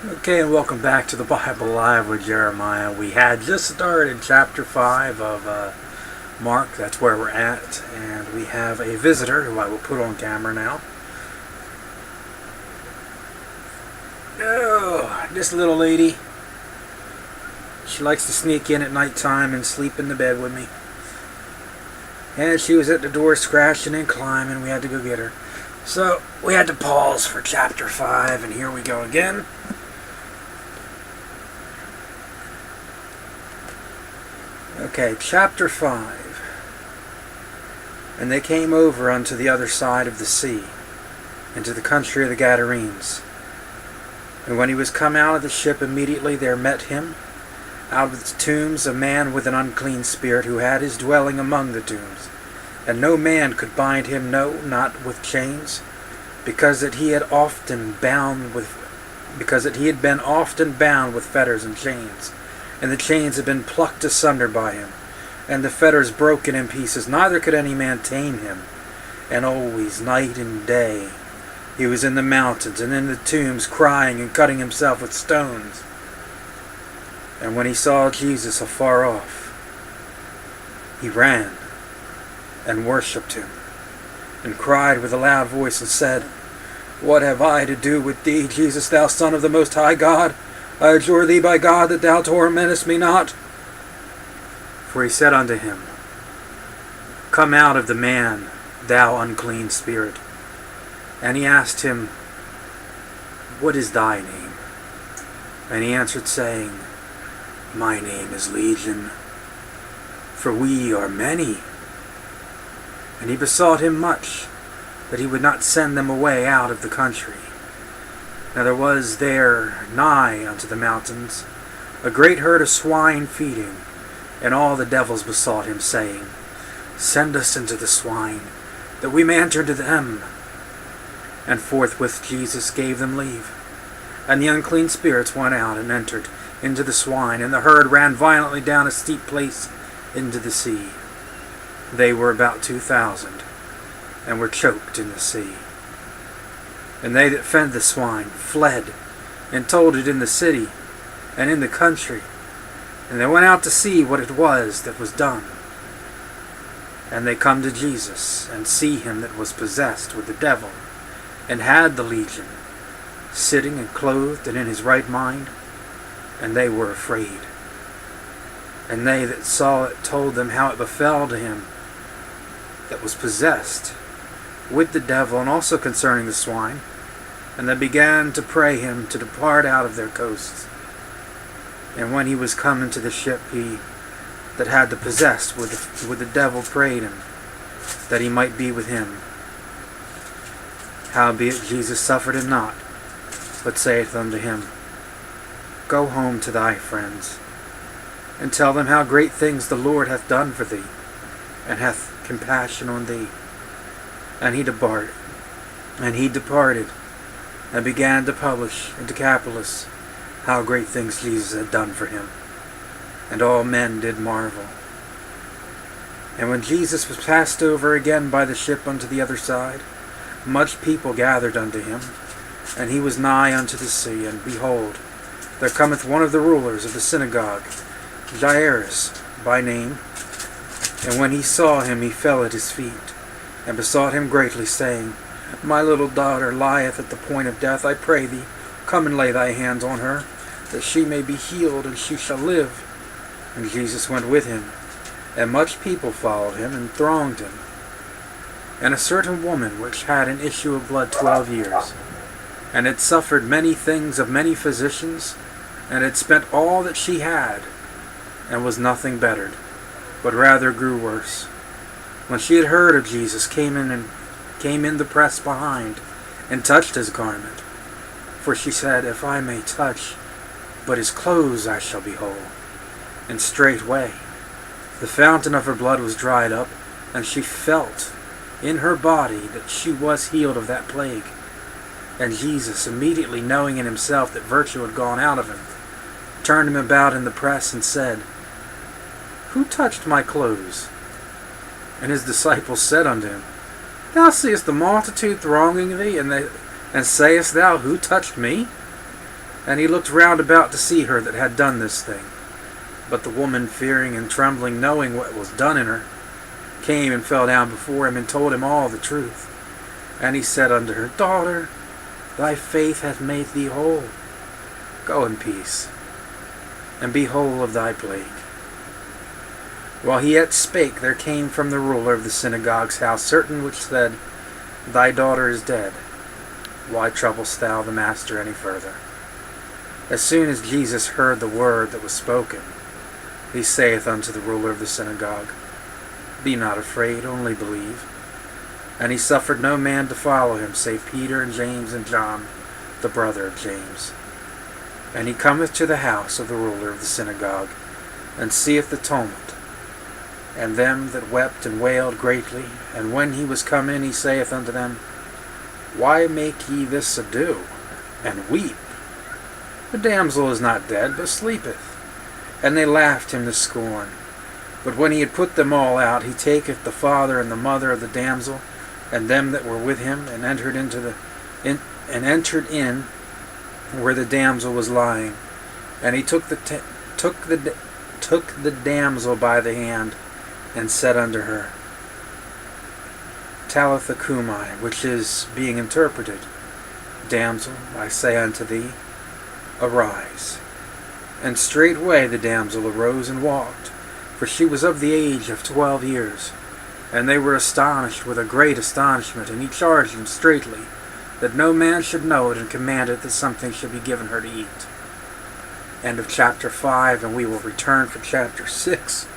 Okay, and welcome back to the Bible Live with Jeremiah. We had just started chapter 5 of Mark. That's where we're at. And we have a visitor who I will put on camera now. Oh, this little lady. She likes to sneak in at nighttime and sleep in the bed with me. And she was at the door scratching and climbing. We had to go get her. So we had to pause for chapter 5, and here we go again. Okay, chapter 5. And they came over unto the other side of the sea, into the country of the Gadarenes. And when he was come out of the ship, immediately there met him, out of the tombs, a man with an unclean spirit, who had his dwelling among the tombs. And no man could bind him, no, not with chains, because that he had been often bound with fetters and chains. And the chains had been plucked asunder by him, and the fetters broken in pieces. Neither could any man tame him. And always, night and day, he was in the mountains and in the tombs, crying and cutting himself with stones. And when he saw Jesus afar off, he ran and worshipped him, and cried with a loud voice, and said, What have I to do with thee, Jesus, thou Son of the Most High God? I adjure thee by God that thou tormentest me not. For he said unto him, Come out of the man, thou unclean spirit. And he asked him, What is thy name? And he answered, saying, My name is Legion, for we are many. And he besought him much that he would not send them away out of the country. Now there was there nigh unto the mountains a great herd of swine feeding, and all the devils besought him, saying, Send us into the swine, that we may enter into them. And forthwith Jesus gave them leave. And the unclean spirits went out and entered into the swine, and the herd ran violently down a steep place into the sea. They were about 2,000, and were choked in the sea. And they that fed the swine fled, and told it in the city, and in the country. And they went out to see what it was that was done. And they come to Jesus, and see him that was possessed with the devil, and had the legion, sitting and clothed and in his right mind. And they were afraid. And they that saw it told them how it befell to him that was possessed with the devil, and also concerning the swine. And they began to pray him to depart out of their coasts. And when he was come into the ship, he that had the possessed with the devil prayed him that he might be with him. Howbeit Jesus suffered him not, but saith unto him, Go home to thy friends, and tell them how great things the Lord hath done for thee, and hath compassion on thee. And he departed, and began to publish in Decapolis how great things Jesus had done for him. And all men did marvel. And when Jesus was passed over again by the ship unto the other side, much people gathered unto him, and he was nigh unto the sea. And behold, there cometh one of the rulers of the synagogue, Jairus by name. And when he saw him, he fell at his feet, and besought him greatly, saying, My little daughter lieth at the point of death. I pray thee, come and lay thy hands on her, that she may be healed, and she shall live. And Jesus went with him, and much people followed him, and thronged him. And a certain woman, which had an issue of blood 12 years, and had suffered many things of many physicians, and had spent all that she had, and was nothing bettered, but rather grew worse, when she had heard of Jesus, came in the press behind, and touched his garment. For she said, If I may touch but his clothes, I shall be whole. And straightway the fountain of her blood was dried up, and she felt in her body that she was healed of that plague. And Jesus, immediately knowing in himself that virtue had gone out of him, turned him about in the press, and said, Who touched my clothes? And his disciples said unto him, Thou seest the multitude thronging thee, and sayest thou, Who touched me? And he looked round about to see her that had done this thing. But the woman, fearing and trembling, knowing what was done in her, came and fell down before him, and told him all the truth. And he said unto her, Daughter, thy faith hath made thee whole. Go in peace, and be whole of thy plague. While he yet spake, there came from the ruler of the synagogue's house certain which said, Thy daughter is dead. Why troublest thou the master any further? As soon as Jesus heard the word that was spoken, he saith unto the ruler of the synagogue, Be not afraid, only believe. And he suffered no man to follow him, save Peter and James and John, the brother of James. And he cometh to the house of the ruler of the synagogue, and seeth the tumult, and them that wept and wailed greatly. And when he was come in, he saith unto them, Why make ye this ado, and weep? The damsel is not dead, but sleepeth. And they laughed him to scorn. But when he had put them all out, he taketh the father and the mother of the damsel, and them that were with him, and entered in where the damsel was lying. And he took the damsel by the hand, and said unto her, Talitha cumi, which is, being interpreted, Damsel, I say unto thee, arise. And straightway the damsel arose and walked, for she was of the age of 12 years. And they were astonished with a great astonishment, and he charged them straitly that no man should know it, and commanded that something should be given her to eat. End of chapter 5, and we will return for chapter 6